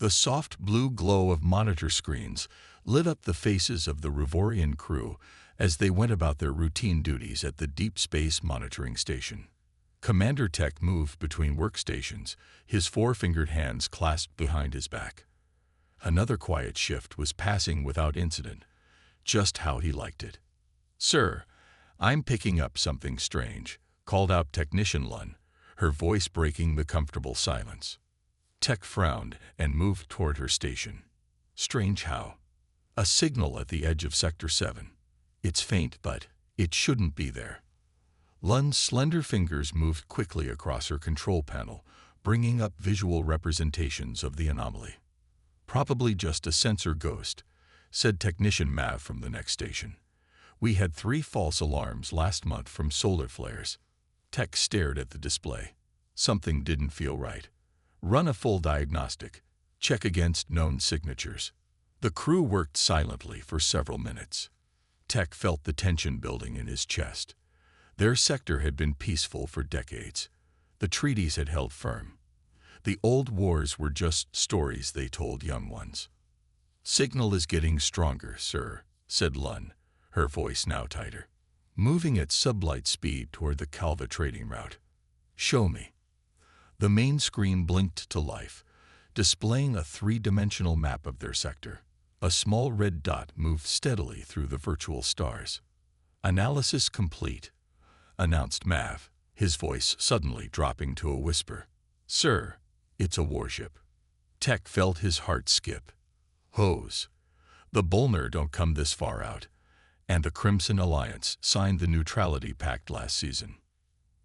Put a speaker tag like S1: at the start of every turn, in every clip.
S1: The soft blue glow of monitor screens lit up the faces of the Revorian crew as they went about their routine duties at the Deep Space Monitoring Station. Commander Tech moved between workstations, his four-fingered hands clasped behind his back. Another quiet shift was passing without incident, just how he liked it. "Sir, I'm picking up something strange," called out Technician Lun, her voice breaking the comfortable silence. Tech frowned and moved toward her station. "Strange how?" "A signal at the edge of Sector 7. It's faint, but it shouldn't be there." Lun's slender fingers moved quickly across her control panel, bringing up visual representations of the anomaly. "Probably just a sensor ghost," said Technician Mav from the next station. "We had 3 false alarms last month from solar flares." Tech stared at the display. Something didn't feel right. "Run a full diagnostic. Check against known signatures." The crew worked silently for several minutes. Tech felt the tension building in his chest. Their sector had been peaceful for decades. The treaties had held firm. The old wars were just stories they told young ones. "Signal is getting stronger, sir," said Lun, her voice now tighter. "Moving at sublight speed toward the Calva trading route." "Show me." The main screen blinked to life, displaying a 3-dimensional map of their sector. A small red dot moved steadily through the virtual stars. "Analysis complete," announced Mav, his voice suddenly dropping to a whisper. "Sir, it's a warship." Tech felt his heart skip. Hose. The Bullner don't come this far out, and the Crimson Alliance signed the Neutrality Pact last season.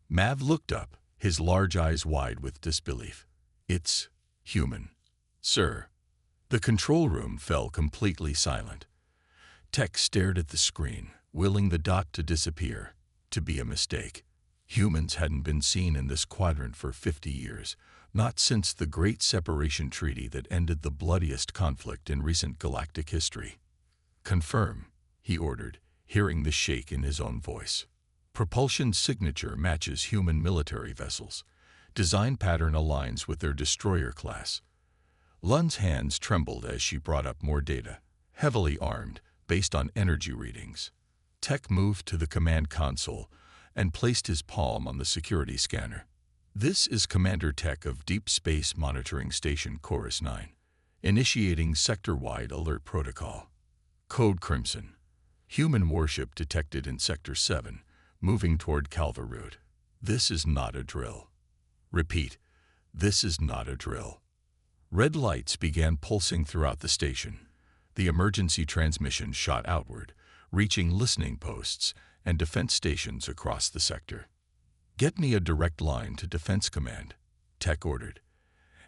S1: Mav looked up, his large eyes wide with disbelief. "It's human, sir." The control room fell completely silent. Tech stared at the screen, willing the dot to disappear, to be a mistake. Humans hadn't been seen in this quadrant for 50 years, not since the Great Separation Treaty that ended the bloodiest conflict in recent galactic history. "Confirm," he ordered, hearing the shake in his own voice. "Propulsion signature matches human military vessels. Design pattern aligns with their destroyer class." Lun's hands trembled as she brought up more data, heavily armed, based on energy readings. Tech moved to the command console and placed his palm on the security scanner. "This is Commander Tech of Deep Space Monitoring Station Chorus 9, initiating sector-wide alert protocol. Code Crimson. Human warship detected in Sector 7, moving toward Calva route. This is not a drill." Repeat, "This is not a drill." Red lights began pulsing throughout the station. The emergency transmission shot outward, reaching listening posts and defense stations across the sector. "Get me a direct line to Defense Command," Tech ordered.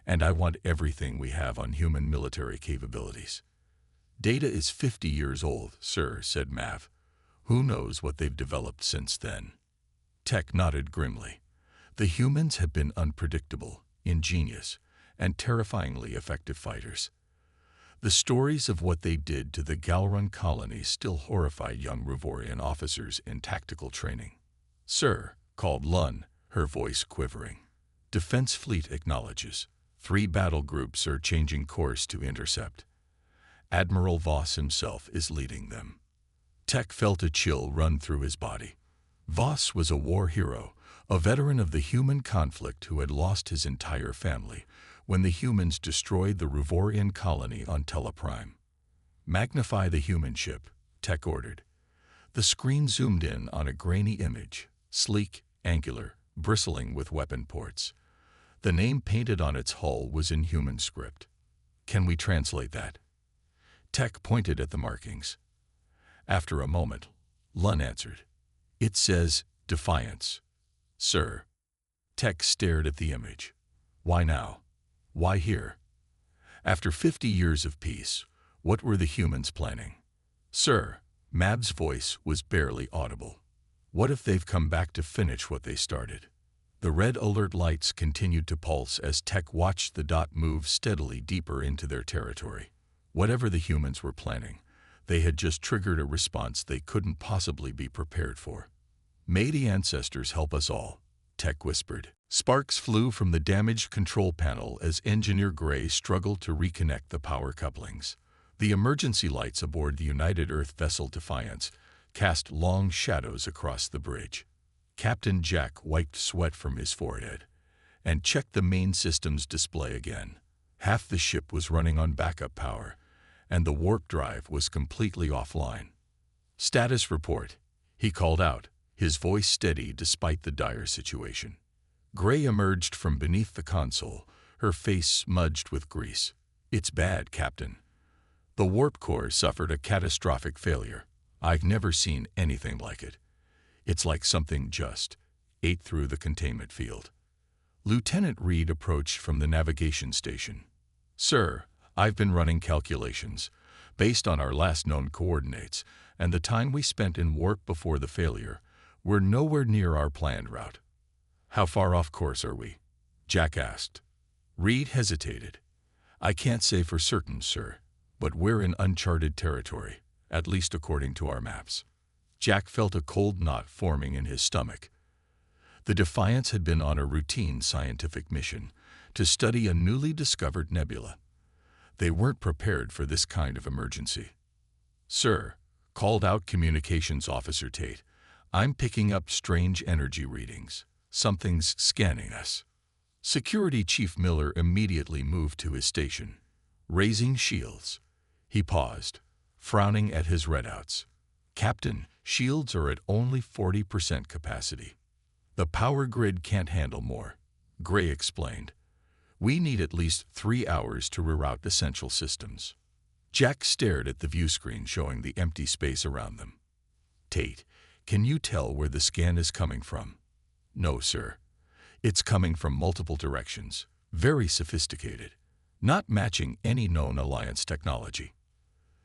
S1: "And I want everything we have on human military capabilities." "Data is 50 years old, sir," said Mav. "Who knows what they've developed since then?" Tech nodded grimly. The humans have been unpredictable, ingenious, and terrifyingly effective fighters. The stories of what they did to the Galrun colony still horrify young Revorian officers in tactical training. "Sir," called Lun, her voice quivering. "Defense Fleet acknowledges. 3 battle groups are changing course to intercept. Admiral Voss himself is leading them." Tech felt a chill run through his body. Voss was a war hero, a veteran of the human conflict who had lost his entire family when the humans destroyed the Revorian colony on Teleprime. "Magnify the human ship," Tech ordered. The screen zoomed in on a grainy image, sleek, angular, bristling with weapon ports. The name painted on its hull was in human script. "Can we translate that?" Tech pointed at the markings. After a moment, Lun answered. "It says Defiance, sir." Tech stared at the image. Why now? Why here? After 50 years of peace, what were the humans planning? "Sir," Mav's voice was barely audible. "What if they've come back to finish what they started?" The red alert lights continued to pulse as Tech watched the dot move steadily deeper into their territory. Whatever the humans were planning, they had just triggered a response they couldn't possibly be prepared for. "May the ancestors help us all," Tech whispered. Sparks flew from the damaged control panel as Engineer Gray struggled to reconnect the power couplings. The emergency lights aboard the United Earth vessel Defiance cast long shadows across the bridge. Captain Jack wiped sweat from his forehead and checked the main system's display again. Half the ship was running on backup power, and the warp drive was completely offline. "Status report," he called out, his voice steady despite the dire situation. Gray emerged from beneath the console, her face smudged with grease. "It's bad, Captain. The warp core suffered a catastrophic failure. I've never seen anything like it. It's like something just ate through the containment field." Lieutenant Reed approached from the navigation station. "Sir, I've been running calculations. Based on our last known coordinates and the time we spent in warp before the failure, we're nowhere near our planned route." "How far off course are we?" Jack asked. Reed hesitated. "I can't say for certain, sir, but we're in uncharted territory, at least according to our maps." Jack felt a cold knot forming in his stomach. The Defiance had been on a routine scientific mission to study a newly discovered nebula. They weren't prepared for this kind of emergency. "Sir," called out Communications Officer Tate, "I'm picking up strange energy readings. Something's scanning us." Security Chief Miller immediately moved to his station, raising shields. He paused, frowning at his readouts. "Captain, shields are at only 40% capacity. The power grid can't handle more," Gray explained. "We need at least 3 hours to reroute essential systems." Jack stared at the view screen showing the empty space around them. "Tate, can you tell where the scan is coming from?" "No, sir. It's coming from multiple directions, very sophisticated, not matching any known Alliance technology."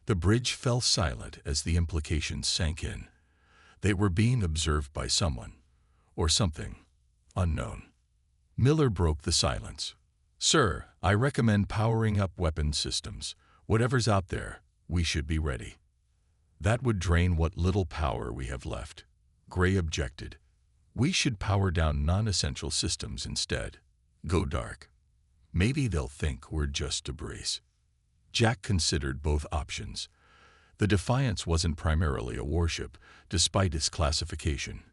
S1: The bridge fell silent as the implications sank in. They were being observed by someone, or something, unknown. Miller broke the silence. "Sir, I recommend powering up weapons systems. Whatever's out there, we should be ready." "That would drain what little power we have left," Gray objected. "We should power down non-essential systems instead. Go dark. Maybe they'll think we're just debris." Jack considered both options. The Defiance wasn't primarily a warship, despite its classification.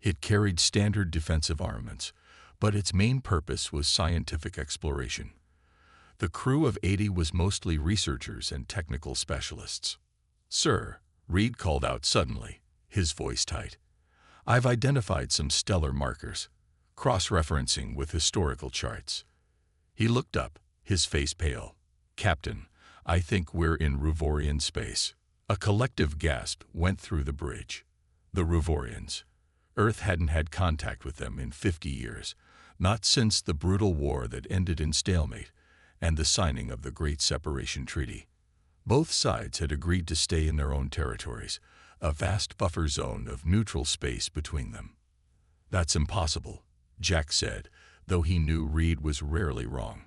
S1: It carried standard defensive armaments, but its main purpose was scientific exploration. The crew of 80 was mostly researchers and technical specialists. "Sir," Reed called out suddenly, his voice tight, "I've identified some stellar markers, cross-referencing with historical charts." He looked up, his face pale. "Captain, I think we're in Ruvorian space." A collective gasp went through the bridge. The Ruvorians. Earth hadn't had contact with them in 50 years, not since the brutal war that ended in stalemate and the signing of the Great Separation Treaty. Both sides had agreed to stay in their own territories, a vast buffer zone of neutral space between them. "That's impossible," Jack said, though he knew Reed was rarely wrong.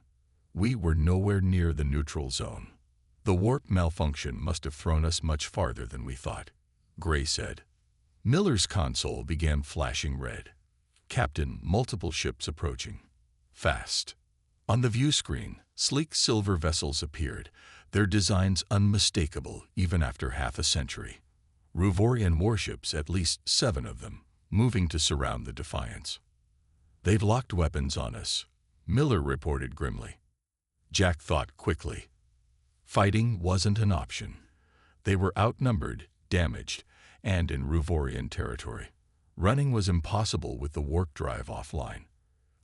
S1: "We were nowhere near the neutral zone." "The warp malfunction must have thrown us much farther than we thought," Gray said. Miller's console began flashing red. "Captain, multiple ships approaching. Fast." On the view screen, sleek silver vessels appeared, their designs unmistakable even after half a century. Ruvorian warships, at least 7 of them, moving to surround the Defiance. "They've locked weapons on us," Miller reported grimly. Jack thought quickly. Fighting wasn't an option. They were outnumbered, damaged, and in Ruvorian territory. Running was impossible with the warp drive offline.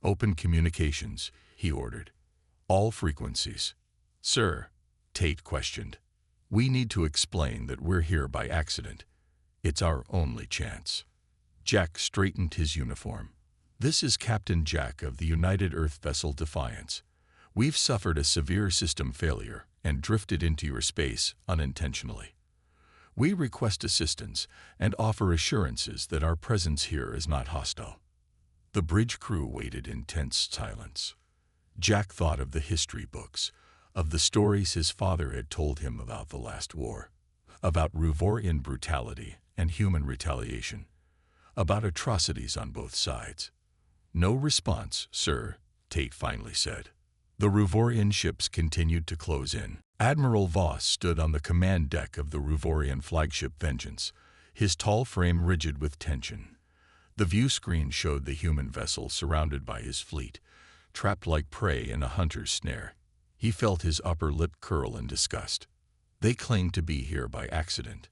S1: "Open communications," he ordered. "All frequencies." "Sir," Tate questioned, "we need to explain that we're here by accident. It's our only chance." Jack straightened his uniform. "This is Captain Jack of the United Earth vessel Defiance. We've suffered a severe system failure and drifted into your space unintentionally. We request assistance and offer assurances that our presence here is not hostile." The bridge crew waited in tense silence. Jack thought of the history books, of the stories his father had told him about the last war, about Ruvorian brutality and human retaliation, about atrocities on both sides. No response, sir, Tate finally said. The Ruvorian ships continued to close in. Admiral Voss stood on the command deck of the Ruvorian flagship Vengeance, his tall frame rigid with tension. The view screen showed the human vessel surrounded by his fleet, trapped like prey in a hunter's snare. He felt his upper lip curl in disgust. They claimed to be here by accident,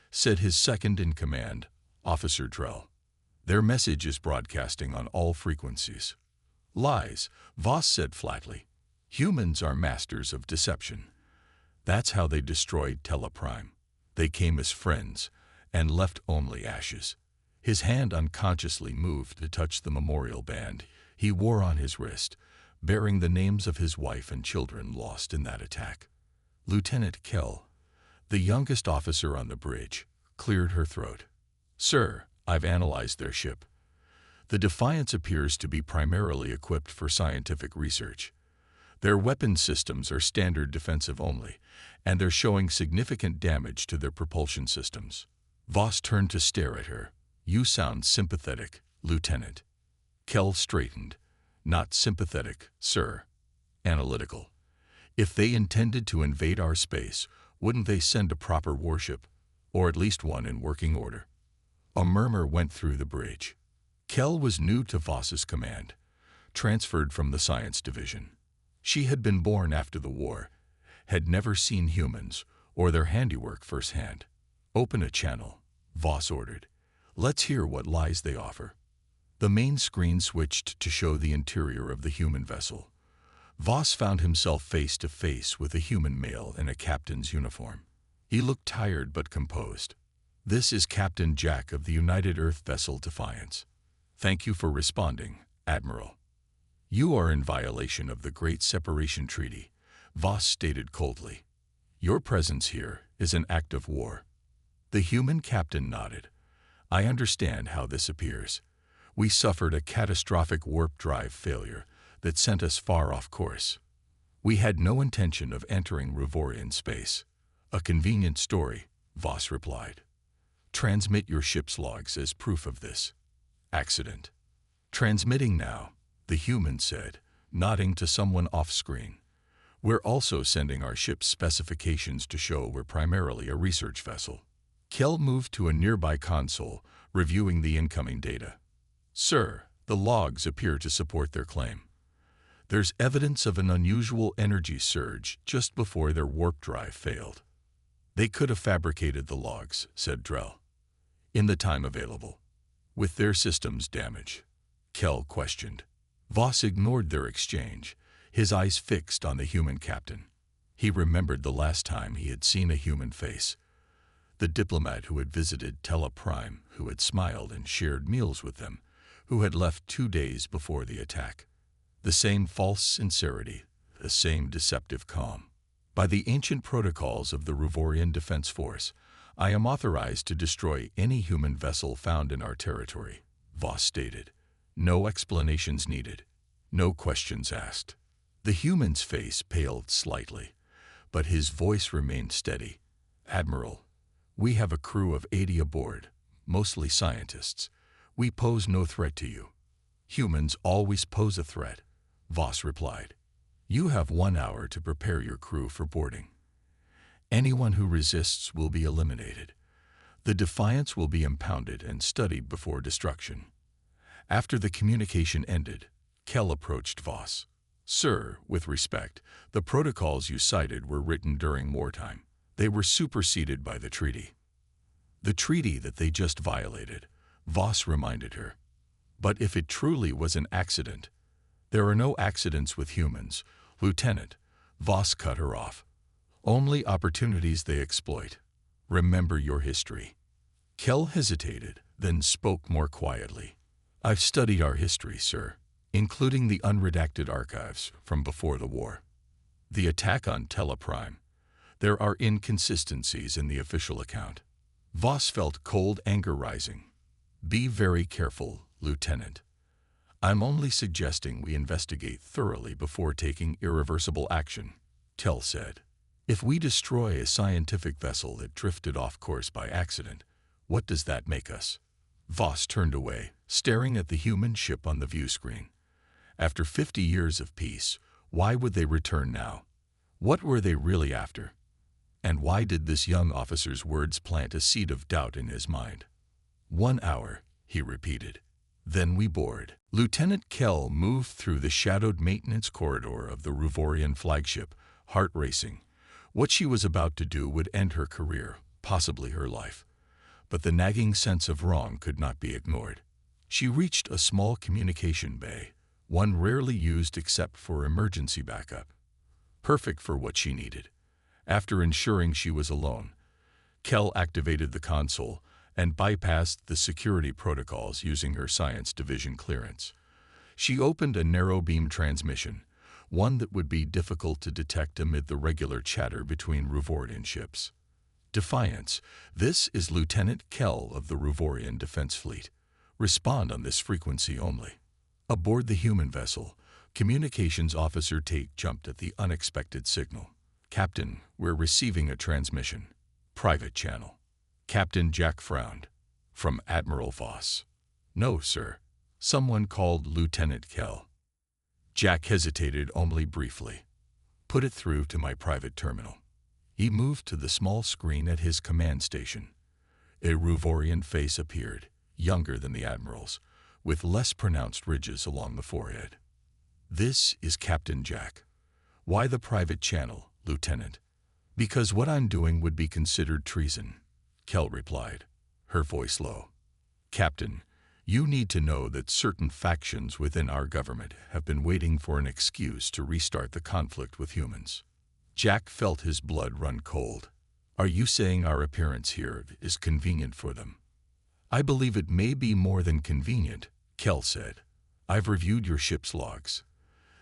S1: said his second-in-command, Officer Drell. Their message is broadcasting on all frequencies. Lies, Voss said flatly. Humans are masters of deception. That's how they destroyed Teleprime. They came as friends and left only ashes. His hand unconsciously moved to touch the memorial band he wore on his wrist, bearing the names of his wife and children lost in that attack. Lieutenant Kell, the youngest officer on the bridge, cleared her throat. Sir, I've analyzed their ship. The Defiance appears to be primarily equipped for scientific research. Their weapon systems are standard defensive only, and they're showing significant damage to their propulsion systems. Voss turned to stare at her. You sound sympathetic, Lieutenant. Kell straightened. Not sympathetic, sir. Analytical. If they intended to invade our space, wouldn't they send a proper warship, or at least one in working order? A murmur went through the bridge. Kell was new to Voss's command, transferred from the science division. She had been born after the war, had never seen humans or their handiwork firsthand. Open a channel, Voss ordered. Let's hear what lies they offer. The main screen switched to show the interior of the human vessel. Voss found himself face to face with a human male in a captain's uniform. He looked tired but composed. This is Captain Jack of the United Earth vessel Defiance. Thank you for responding, Admiral. You are in violation of the Great Separation Treaty, Voss stated coldly. Your presence here is an act of war. The human captain nodded. I understand how this appears. We suffered a catastrophic warp drive failure that sent us far off course. We had no intention of entering Ruvorian space. A convenient story, Voss replied. Transmit your ship's logs as proof of this. Accident. Transmitting now, the human said, nodding to someone off-screen. We're also sending our ship's specifications to show we're primarily a research vessel. Kell moved to a nearby console, reviewing the incoming data. Sir, the logs appear to support their claim. There's evidence of an unusual energy surge just before their warp drive failed. They could have fabricated the logs, said Drell. In the time available. With their systems damaged. Kell questioned. Voss ignored their exchange, his eyes fixed on the human captain. He remembered the last time he had seen a human face. The diplomat who had visited Teleprime, who had smiled and shared meals with them, who had left 2 days before the attack. The same false sincerity, the same deceptive calm. By the ancient protocols of the Ruvorian Defense Force, I am authorized to destroy any human vessel found in our territory, Voss stated. No explanations needed, no questions asked. The human's face paled slightly, but his voice remained steady. Admiral, we have a crew of 80 aboard, mostly scientists. We pose no threat to you. Humans always pose a threat, Voss replied. You have 1 hour to prepare your crew for boarding. Anyone who resists will be eliminated. The Defiance will be impounded and studied before destruction. After the communication ended, Kell approached Voss. Sir, with respect, the protocols you cited were written during wartime. They were superseded by the treaty. The treaty that they just violated, Voss reminded her. But if it truly was an accident, there are no accidents with humans, Lieutenant. Voss cut her off. Only opportunities they exploit. Remember your history. Kell hesitated, then spoke more quietly. I've studied our history, sir, including the unredacted archives from before the war. The attack on Teleprime. There are inconsistencies in the official account. Voss felt cold anger rising. Be very careful, Lieutenant. I'm only suggesting we investigate thoroughly before taking irreversible action, Kell said. If we destroy a scientific vessel that drifted off course by accident, what does that make us? Voss turned away, staring at the human ship on the view screen. After 50 years of peace, why would they return now? What were they really after? And why did this young officer's words plant a seed of doubt in his mind? 1 hour, he repeated. Then we board. Lieutenant Kell moved through the shadowed maintenance corridor of the Ruvorian flagship, heart racing. What she was about to do would end her career, possibly her life. But the nagging sense of wrong could not be ignored. She reached a small communication bay, one rarely used except for emergency backup. Perfect for what she needed. After ensuring she was alone, Kell activated the console and bypassed the security protocols using her science division clearance. She opened a narrow-beam transmission, one that would be difficult to detect amid the regular chatter between Ruvorian ships. Defiance, this is Lieutenant Kell of the Ruvorian Defense Fleet. Respond on this frequency only. Aboard the human vessel, Communications Officer Tate jumped at the unexpected signal. Captain, we're receiving a transmission. Private channel. Captain Jack frowned. From Admiral Voss. No, sir. Someone called Lieutenant Kell. Jack hesitated only briefly. Put it through to my private terminal. He moved to the small screen at his command station. A Ruvorian face appeared, younger than the Admiral's, with less pronounced ridges along the forehead. This is Captain Jack. Why the private channel, Lieutenant? Because what I'm doing would be considered treason, Kell replied, her voice low. Captain, you need to know that certain factions within our government have been waiting for an excuse to restart the conflict with humans. Jack felt his blood run cold. Are you saying our appearance here is convenient for them? I believe it may be more than convenient, Kell said. I've reviewed your ship's logs.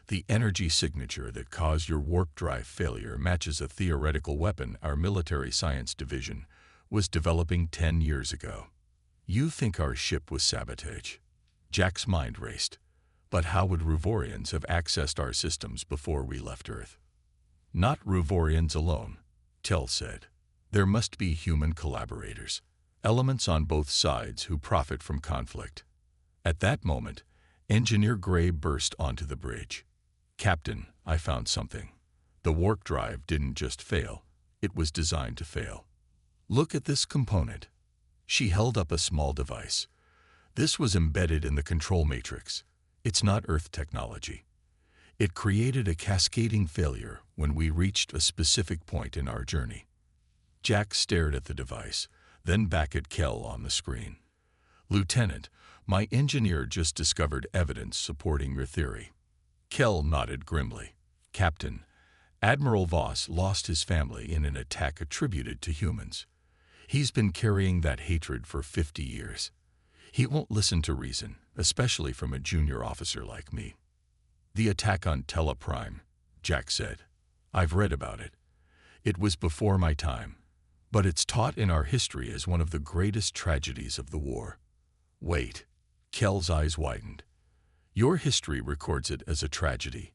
S1: The energy signature that caused your warp drive failure matches a theoretical weapon our military science division was developing 10 years ago. You think our ship was sabotage? Jack's mind raced. But how would Ruvorians have accessed our systems before we left Earth? Not Ruvorians alone, Kell said. There must be human collaborators, elements on both sides who profit from conflict. At that moment, Engineer Gray burst onto the bridge. Captain, I found something. The warp drive didn't just fail, it was designed to fail. Look at this component. She held up a small device. This was embedded in the control matrix. It's not Earth technology. It created a cascading failure when we reached a specific point in our journey. Jack stared at the device, then back at Kell on the screen. Lieutenant, my engineer just discovered evidence supporting your theory. Kell nodded grimly. Captain, Admiral Voss lost his family in an attack attributed to humans. He's been carrying that hatred for 50 years. He won't listen to reason, especially from a junior officer like me. The attack on Teleprime, Jack said. I've read about it. It was before my time, but it's taught in our history as one of the greatest tragedies of the war. Wait, Kell's eyes widened. Your history records it as a tragedy.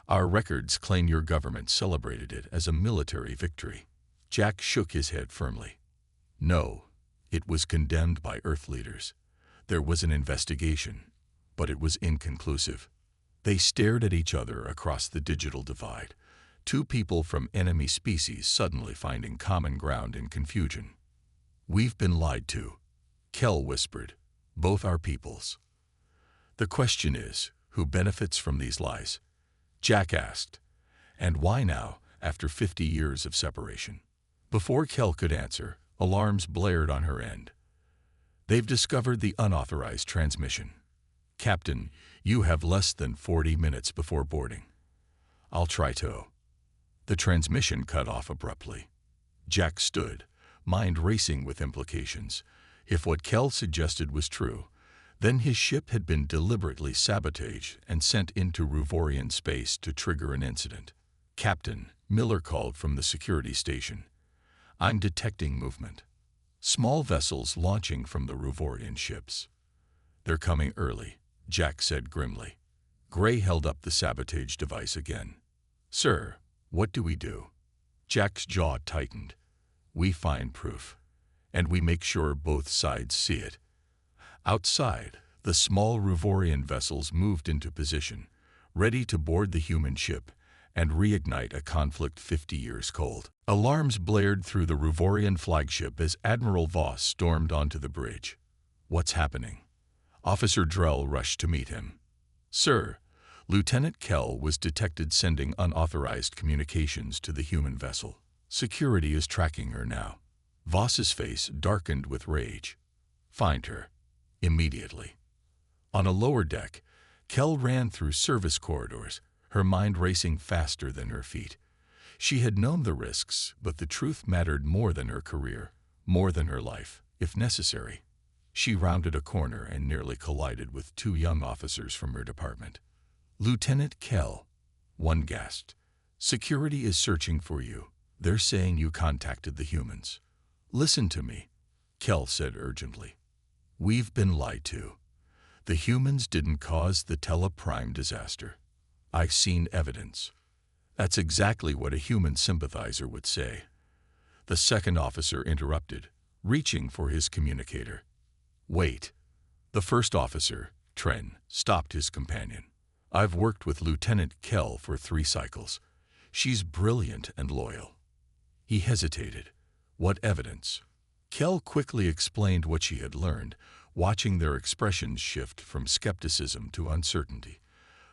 S1: Our records claim your government celebrated it as a military victory. Jack shook his head firmly. No, it was condemned by Earth leaders. There was an investigation, but it was inconclusive. They stared at each other across the digital divide, two people from enemy species suddenly finding common ground in confusion. We've been lied to, Kell whispered. Both our peoples. The question is, who benefits from these lies? Jack asked. And why now, after 50 years of separation? Before Kell could answer, alarms blared on her end. They've discovered the unauthorized transmission. Captain, you have less than 40 minutes before boarding. I'll try to. The transmission cut off abruptly. Jack stood, mind racing with implications. If what Kell suggested was true, then his ship had been deliberately sabotaged and sent into Ruvorian space to trigger an incident. Captain, Miller called from the security station. I'm detecting movement. Small vessels launching from the Ruvorian ships. They're coming early, Jack said grimly. Gray held up the sabotage device again. Sir, what do we do? Jack's jaw tightened. We find proof, and we make sure both sides see it. Outside, the small Ruvorian vessels moved into position, ready to board the human ship and reignite a conflict 50 years cold. Alarms blared through the Ruvorian flagship as Admiral Voss stormed onto the bridge. "What's happening?" Officer Drell rushed to meet him. "Sir, Lieutenant Kell was detected sending unauthorized communications to the human vessel. Security is tracking her now." Voss's face darkened with rage. "Find her. Immediately." On a lower deck, Kell ran through service corridors, her mind racing faster than her feet. She had known the risks, but the truth mattered more than her career, more than her life, if necessary. She rounded a corner and nearly collided with two young officers from her department. "Lieutenant Kell," one gasped. "Security is searching for you. They're saying you contacted the humans." "Listen to me," Kell said urgently. "We've been lied to. The humans didn't cause the Teleprime disaster. I've seen evidence." "That's exactly what a human sympathizer would say." The second officer interrupted, reaching for his communicator. "Wait." The first officer, Tren, stopped his companion. "I've worked with Lieutenant Kell for 3 cycles. She's brilliant and loyal." He hesitated. "What evidence?" Kell quickly explained what she had learned, watching their expressions shift from skepticism to uncertainty.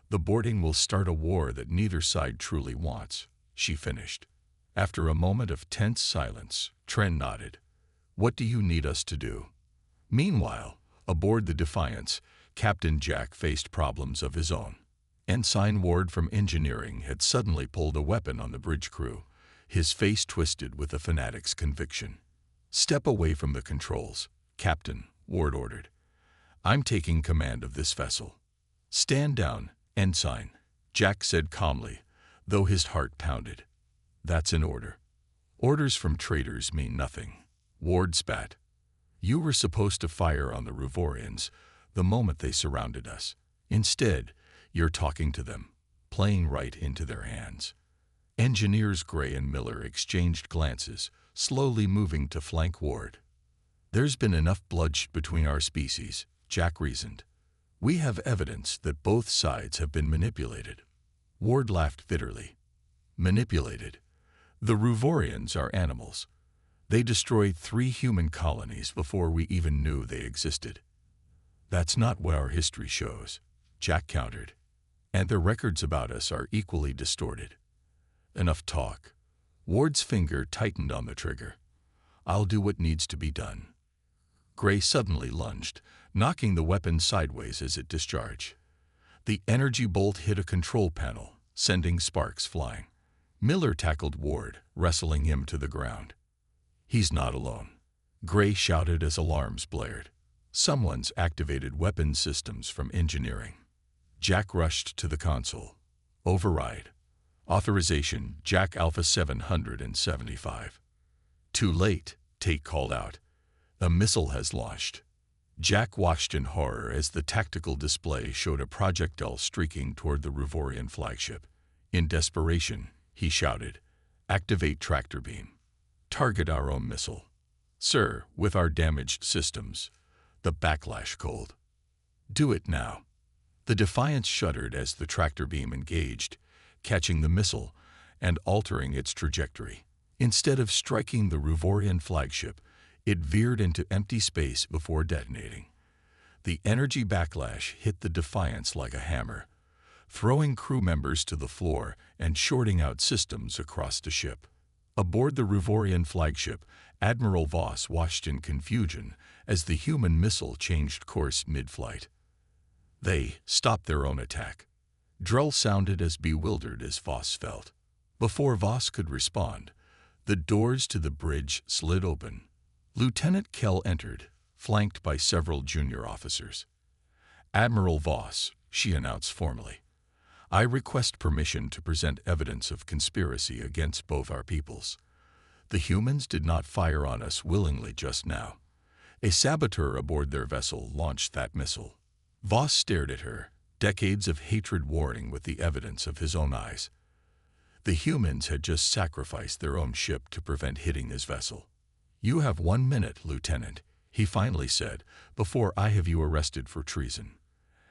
S1: "The boarding will start a war that neither side truly wants," she finished. After a moment of tense silence, Tren nodded. "What do you need us to do?" Meanwhile, aboard the Defiance, Captain Jack faced problems of his own. Ensign Ward from Engineering had suddenly pulled a weapon on the bridge crew, his face twisted with a fanatic's conviction. "Step away from the controls, Captain," Ward ordered. "I'm taking command of this vessel." "Stand down, Ensign," Jack said calmly, though his heart pounded. "That's an order." "Orders from traitors mean nothing," Ward spat. "You were supposed to fire on the Ruvorians the moment they surrounded us. Instead, you're talking to them, playing right into their hands." Engineers Gray and Miller exchanged glances, slowly moving to flank Ward. "There's been enough bloodshed between our species," Jack reasoned. "We have evidence that both sides have been manipulated." Ward laughed bitterly. "Manipulated? The Ruvorians are animals. They destroyed 3 human colonies before we even knew they existed." "That's not what our history shows," Jack countered. "And their records about us are equally distorted." "Enough talk." Ward's finger tightened on the trigger. "I'll do what needs to be done." Gray suddenly lunged, knocking the weapon sideways as it discharged. The energy bolt hit a control panel, sending sparks flying. Miller tackled Ward, wrestling him to the ground. "He's not alone," Gray shouted as alarms blared. "Someone's activated weapon systems from Engineering." Jack rushed to the console. "Override. Authorization Jack Alpha 775. "Too late," Tate called out. "A missile has launched." Jack watched in horror as the tactical display showed a projectile streaking toward the Ruvorian flagship. In desperation, he shouted, "Activate tractor beam. Target our own missile." "Sir, with our damaged systems." The backlash cold. "Do it now." The Defiance shuddered as the tractor beam engaged, catching the missile and altering its trajectory. Instead of striking the Ruvorian flagship, it veered into empty space before detonating. The energy backlash hit the Defiance like a hammer, throwing crew members to the floor and shorting out systems across the ship. Aboard the Ruvorian flagship, Admiral Voss watched in confusion as the human missile changed course mid-flight. They stopped their own attack. Drell sounded as bewildered as Voss felt. Before Voss could respond, the doors to the bridge slid open. Lieutenant Kell entered, flanked by several junior officers. "Admiral Voss," she announced formally, "I request permission to present evidence of conspiracy against both our peoples. The humans did not fire on us willingly just now. A saboteur aboard their vessel launched that missile." Voss stared at her, decades of hatred warring with the evidence of his own eyes. The humans had just sacrificed their own ship to prevent hitting his vessel. "You have 1 minute, Lieutenant," he finally said, before I have you arrested for treason.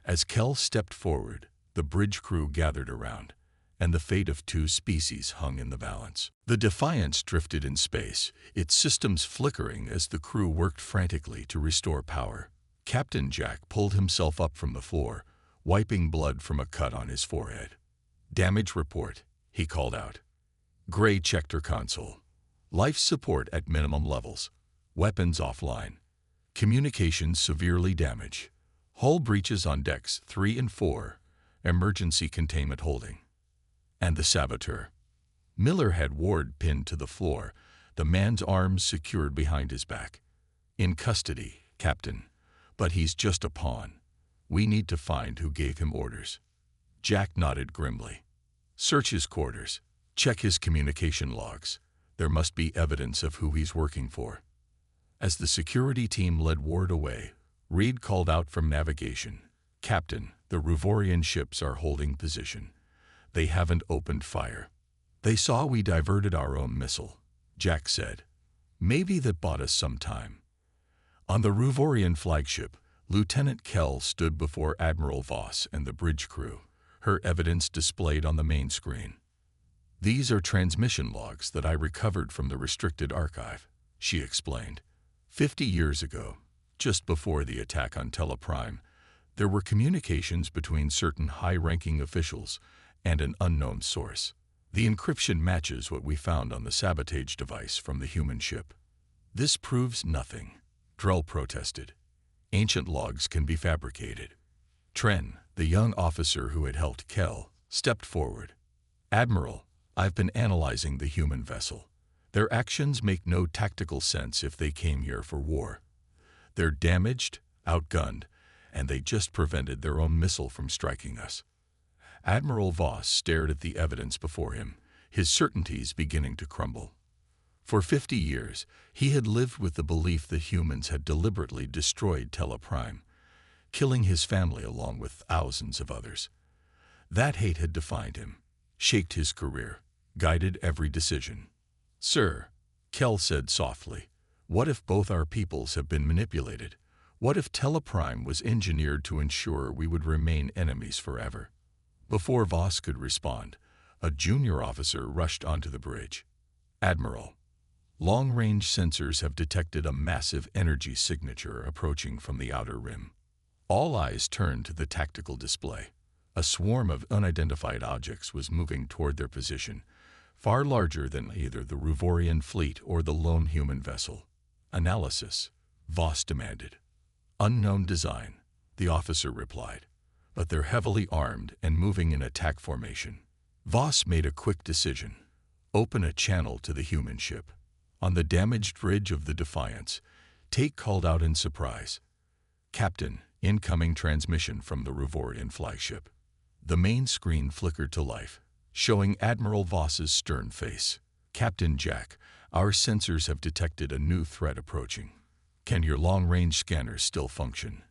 S1: As Kell stepped forward, the bridge crew gathered around, and the fate of two species hung in the balance. The Defiance drifted in space, its systems flickering as the crew worked frantically to restore power. Captain Jack pulled himself up from the floor, wiping blood from a cut on his forehead. "Damage report," he called out. Gray checked her console. "Life support at minimum levels. Weapons offline. Communications severely damaged. Hull breaches on decks 3 and 4. Emergency containment holding." And the saboteur. Miller had Ward pinned to the floor, the man's arms secured behind his back. "In custody, Captain. But he's just a pawn. We need to find who gave him orders." Jack nodded grimly. "Search his quarters. Check his communication logs. There must be evidence of who he's working for." As the security team led Ward away, Reed called out from navigation, "Captain, the Ruvorian ships are holding position. They haven't opened fire." "They saw we diverted our own missile," Jack said. "Maybe that bought us some time." On the Ruvorian flagship, Lieutenant Kell stood before Admiral Voss and the bridge crew, her evidence displayed on the main screen. "These are transmission logs that I recovered from the restricted archive," she explained. 50 years ago, just before the attack on Teleprime, there were communications between certain high-ranking officials and an unknown source. The encryption matches what we found on the sabotage device from the human ship. "This proves nothing," Drell protested. "Ancient logs can be fabricated." Tren, the young officer who had helped Kell, stepped forward. "Admiral, I've been analyzing the human vessel. Their actions make no tactical sense if they came here for war. They're damaged, outgunned, and they just prevented their own missile from striking us." Admiral Voss stared at the evidence before him, his certainties beginning to crumble. For 50 years, he had lived with the belief that humans had deliberately destroyed Teleprime, killing his family along with thousands of others. That hate had defined him, shaped his career, guided every decision. "Sir," Kell said softly, "what if both our peoples have been manipulated? What if Teleprime was engineered to ensure we would remain enemies forever?" Before Voss could respond, a junior officer rushed onto the bridge. "Admiral, long-range sensors have detected a massive energy signature approaching from the outer rim." All eyes turned to the tactical display. A swarm of unidentified objects was moving toward their position, far larger than either the Ruvorian fleet or the lone human vessel. "Analysis," Voss demanded. "Unknown design," the officer replied, "but they're heavily armed and moving in attack formation." Voss made a quick decision. Open a channel to the human ship. On the damaged bridge of the Defiance, Tate called out in surprise, "Captain, incoming transmission from the Ruvorian flagship." The main screen flickered to life, showing Admiral Voss's stern face. "Captain Jack, our sensors have detected a new threat approaching. Can your long-range scanners still function?"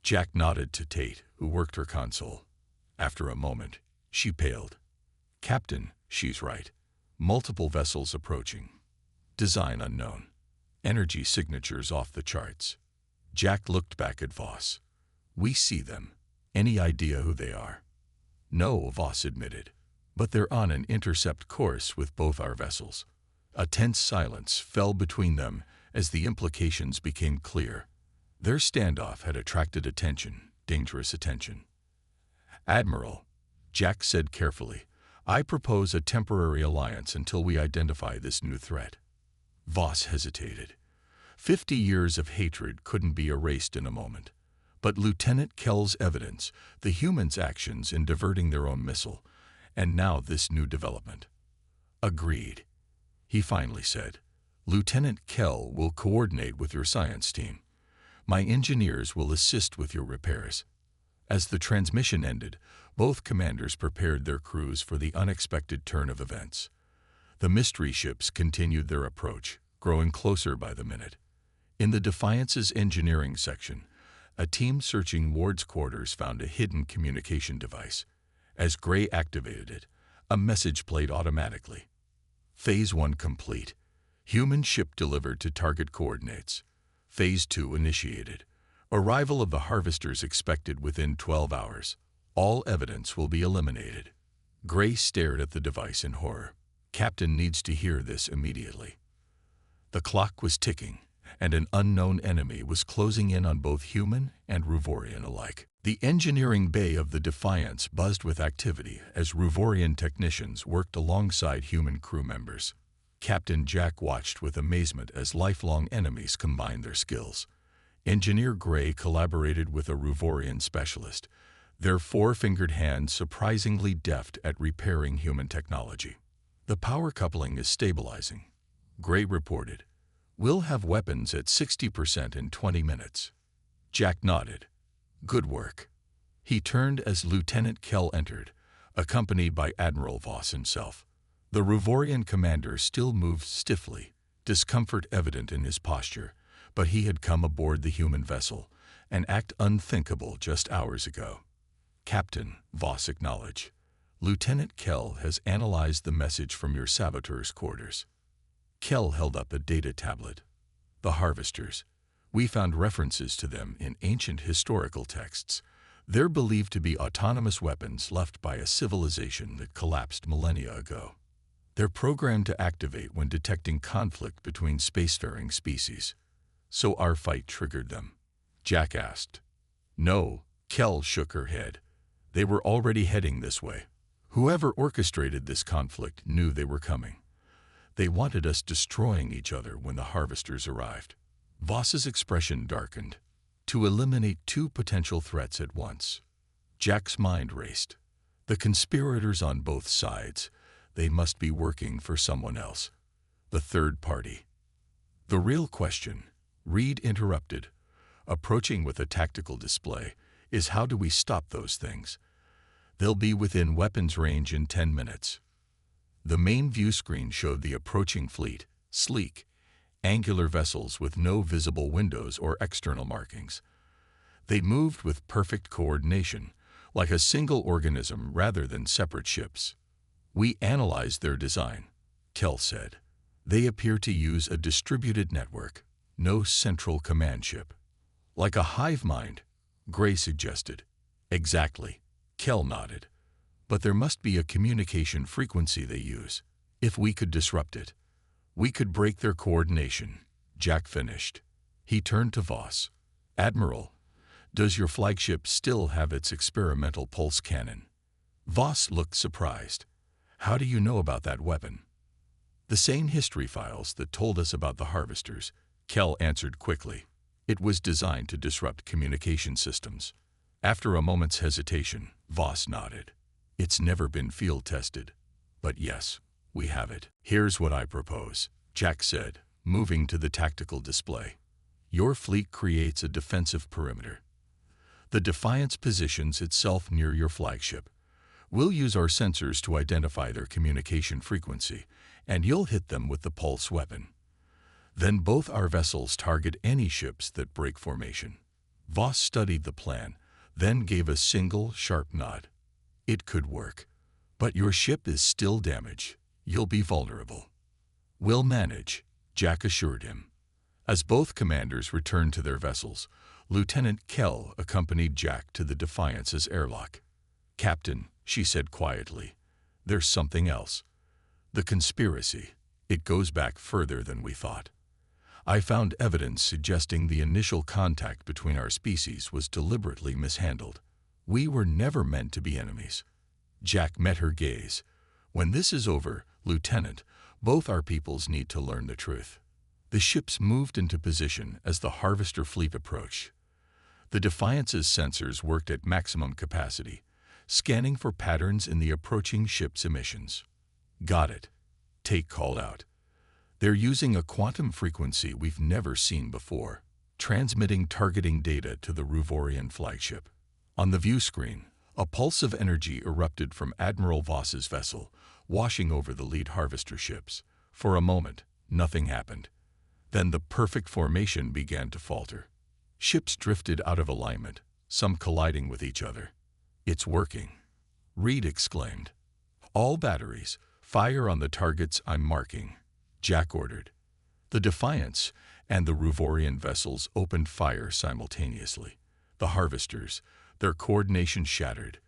S1: Jack nodded to Tate, who worked her console. After a moment, she paled. "Captain, she's right. Multiple vessels approaching. Design unknown. Energy signatures off the charts." Jack looked back at Voss. "We see them. Any idea who they are?" "No," Voss admitted, "but they're on an intercept course with both our vessels." A tense silence fell between them as the implications became clear. Their standoff had attracted attention, dangerous attention. "Admiral," Jack said carefully, "I propose a temporary alliance until we identify this new threat." Voss hesitated. 50 years of hatred couldn't be erased in a moment. But Lieutenant Kell's evidence, the humans' actions in diverting their own missile, and now this new development. "Agreed," he finally said. "Lieutenant Kell will coordinate with your science team. My engineers will assist with your repairs." As the transmission ended, both commanders prepared their crews for the unexpected turn of events. The mystery ships continued their approach, growing closer by the minute. In the Defiance's engineering section, a team searching Ward's quarters found a hidden communication device. As Gray activated it, a message played automatically. "Phase 1 complete. Human ship delivered to target coordinates. Phase 2 initiated. Arrival of the harvesters expected within 12 hours. All evidence will be eliminated. Gray stared at the device in horror. Captain needs to hear this immediately. The clock was ticking, and an unknown enemy was closing in on both human and Ruvorian alike. The engineering bay of the Defiance buzzed with activity as Ruvorian technicians worked alongside human crew members. Captain Jack watched with amazement as lifelong enemies combined their skills. Engineer Gray collaborated with a Ruvorian specialist, their four-fingered hands surprisingly deft at repairing human technology. The power coupling is stabilizing, Gray reported. We'll have weapons at 60% in 20 minutes. Jack nodded. Good work. He turned as Lieutenant Kell entered, accompanied by Admiral Voss himself. The Ruvorian commander still moved stiffly, discomfort evident in his posture, but he had come aboard the human vessel, an act unthinkable just hours ago. Captain, Voss acknowledged. Lieutenant Kell has analyzed the message from your saboteur's quarters. Kell held up a data tablet. The harvesters. We found references to them in ancient historical texts. They're believed to be autonomous weapons left by a civilization that collapsed millennia ago. They're programmed to activate when detecting conflict between spacefaring species. So our fight triggered them? Jack asked. No, Kell shook her head. They were already heading this way. Whoever orchestrated this conflict knew they were coming. They wanted us destroying each other when the harvesters arrived. Voss's expression darkened. To eliminate two potential threats at once. Jack's mind raced. The conspirators on both sides, they must be working for someone else. The third party. The real question, Reed interrupted, approaching with a tactical display, is how do we stop those things? They'll be within weapons range in 10 minutes. The main view screen showed the approaching fleet, sleek, angular vessels with no visible windows or external markings. They moved with perfect coordination, like a single organism rather than separate ships. We analyzed their design, Kell said. They appear to use a distributed network, no central command ship. Like a hive mind, Gray suggested. Exactly, Kell nodded. But there must be a communication frequency they use. If we could disrupt it, we could break their coordination, Jack finished. He turned to Voss. Admiral, does your flagship still have its experimental pulse cannon? Voss looked surprised. How do you know about that weapon? The same history files that told us about the harvesters, Kell answered quickly. It was designed to disrupt communication systems. After a moment's hesitation, Voss nodded. It's never been field tested. But yes, we have it. Here's what I propose, Jack said, moving to the tactical display. Your fleet creates a defensive perimeter. The Defiance positions itself near your flagship. We'll use our sensors to identify their communication frequency, and you'll hit them with the pulse weapon. Then both our vessels target any ships that break formation. Voss studied the plan, then gave a single, sharp nod. It could work. But your ship is still damaged. You'll be vulnerable. We'll manage, Jack assured him. As both commanders returned to their vessels, Lieutenant Kell accompanied Jack to the Defiance's airlock. Captain, she said quietly, there's something else. The conspiracy. It goes back further than we thought. I found evidence suggesting the initial contact between our species was deliberately mishandled. We were never meant to be enemies. Jack met her gaze. When this is over, Lieutenant, both our peoples need to learn the truth. The ships moved into position as the harvester fleet approached. The Defiance's sensors worked at maximum capacity, scanning for patterns in the approaching ship's emissions. Got it, Tate called out. They're using a quantum frequency we've never seen before, transmitting targeting data to the Ruvorian flagship. On the view screen, a pulse of energy erupted from Admiral Voss's vessel, washing over the lead harvester ships. For a moment, nothing happened. Then the perfect formation began to falter. Ships drifted out of alignment, some colliding with each other. It's working, Reed exclaimed. All batteries, fire on the targets I'm marking, Jack ordered. The Defiance and the Ruvorian vessels opened fire simultaneously. The Harvesters, their coordination shattered,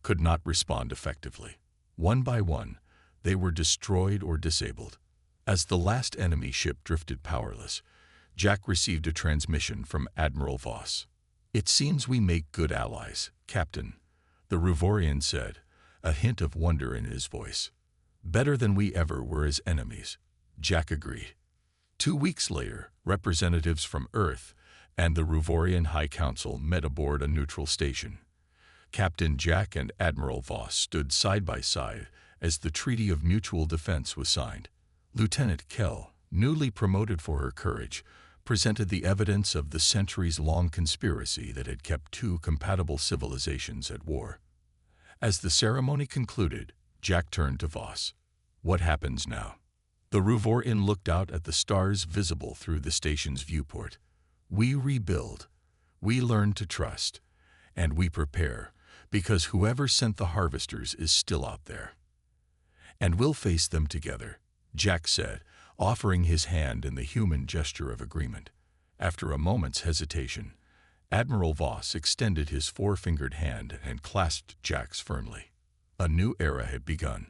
S1: could not respond effectively. One by one, they were destroyed or disabled. As the last enemy ship drifted powerless, Jack received a transmission from Admiral Voss. "It seems we make good allies, Captain," the Ruvorian said, a hint of wonder in his voice. "Better than we ever were as enemies," Jack agreed. 2 weeks later, representatives from Earth and the Ruvorian High Council met aboard a neutral station. Captain Jack and Admiral Voss stood side by side as the Treaty of Mutual Defense was signed. Lieutenant Kell, newly promoted for her courage, presented the evidence of the centuries-long conspiracy that had kept two compatible civilizations at war. As the ceremony concluded, Jack turned to Voss. "What happens now?" The Ruvorian looked out at the stars visible through the station's viewport. "We rebuild, we learn to trust, and we prepare, because whoever sent the Harvesters is still out there. And we'll face them together," Jack said, offering his hand in the human gesture of agreement. After a moment's hesitation, Admiral Voss extended his four-fingered hand and clasped Jack's firmly. A new era had begun.